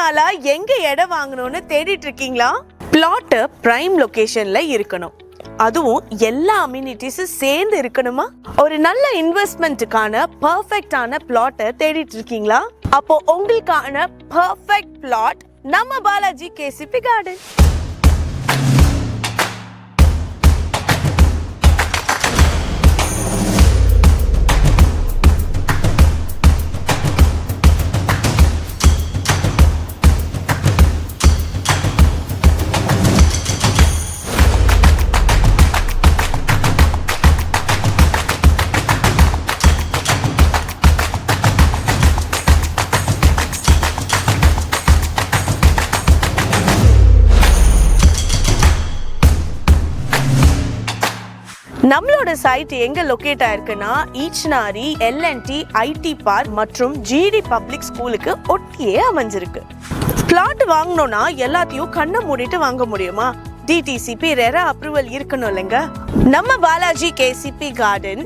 நாளா எங்க இடம் வாங்கணும்னு தேடிட்டு இருக்கீங்களா? பிளாட் பிரைம் லொகேஷன்ல இருக்கணும், அதுவும் எல்லா அம்யூனிட்டிஸும் சேர்ந்து இருக்கணுமா? ஒரு நல்ல இன்வெஸ்ட்மெண்ட்டுக்கான பர்ஃபெக்டான பிளாட்டை தேடிட்டு இருக்கீங்களா? அப்போ உங்களுக்கான பர்ஃபெக்ட் பிளாட் நம்ம பாலாஜி கேசிபி கார்டன். நம்மளோட சைட் எங்க லொகேட் ஆயிருக்குன்னா ஈச்சனாரி எல்என்டி ஐடி பார்க் மற்றும் ஜிடி பப்ளிக் ஸ்கூலுக்கு ஒட்டியே அமைஞ்சிருக்கு. பிளாட் வாங்கணும்னா எல்லாத்தையும் கண்ணை மூடிட்டு வாங்க முடியுமா? டிடிசிபி ரெரா அப்ரூவல் இருக்கணும் இல்லைங்க. நம்ம Balaji KCP garden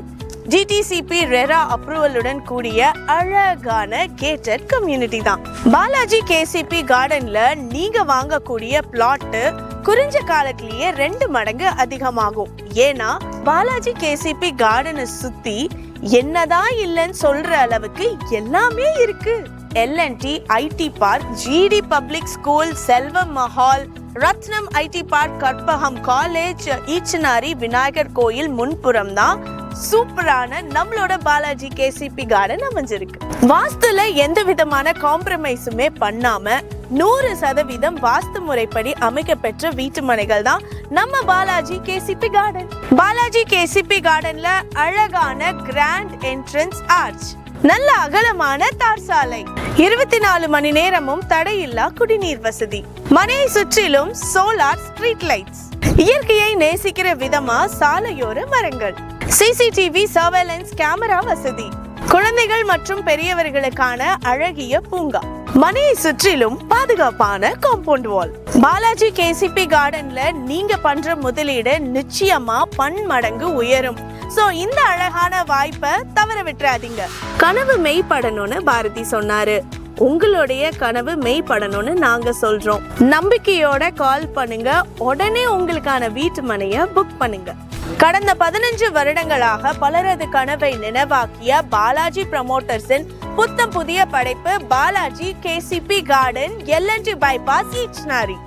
DTCP RERA அப்ரூவலுடன் கூடிய அழகான கேட்டட் கம்யூனிட்டி தான். பாலாஜி கேசிபி கார்டன்ல நீங்க வாங்கக்கூடிய பிளாட் குறிஞ்ச காலத்திலேயே 2 மடங்கு அதிகமாகும். ஏன்னா பாலாஜி கேசிபி கார்டனை சுத்தி என்னதான் இல்லைன்னு சொல்ற அளவுக்கு எல்லாமே இருக்கு. L and T IT park, GD public school, Selvam Mahal, Rathnam IT park, Karpagam college, Eachanari Vinayagar கோயில் முன்புறம் தான் சூப்பரான நம்மளோட பாலாஜி கேசிபி கார்டன் அமைஞ்சிருக்கு. வாஸ்துல எந்த விதமான காம்ப்ரமைஸுமே பண்ணாம 100% வாஸ்து முறைப்படி அமைக்கப்பெற்ற வீட்டு மனைகள் தான் நம்ம Balaji KCP garden. Balaji KCP கார்டன்ல அழகான கிராண்ட் என்ட்ரன்ஸ் ஆர்ச், நல்ல அகலமான தார் சாலை, 24 மணி நேரமும் தடையில்லா குடிநீர் வசதி, மனையை சுற்றிலும் சோலார் ஸ்ட்ரீட் லைட்ஸ், இயற்கையை நேசிக்கிற விதமா சாலையோர மரங்கள், சிசிடிவி சர்வேலன்ஸ் கேமரா வசதி, குழந்தைகள் மற்றும் பெரியவர்களுக்கான அழகிய பூங்கா, மனையை சுற்றிலும் பாதுகாப்பான காம்பவுண்ட் வால். பாலாஜி கேசிபி கார்டன்ல நீங்க பண்ற முதலீடு நிச்சயமா பன்மடங்கு உயரும். சோ இந்த அழகான வாய்ப்பை தவற விட்டுறாதீங்க. கனவு மெய்ப்படணும்னு பாரதி சொன்னாரு. உங்களுடைய கனவு மெய்ப்படணும்னு நாங்க சொல்றோம். நம்பிக்கையோட கால் பண்ணுங்க, உடனே உங்களுக்கான வீட்டு மனைய புக் பண்ணுங்க. கடந்த 15 வருடங்களாக பலரது கனவை நினைவாக்கிய பாலாஜி ப்ரமோட்டர்ஸின் புத்தம் புதிய படைப்பு Balaji KCP garden, L and T bypass, Eachanari.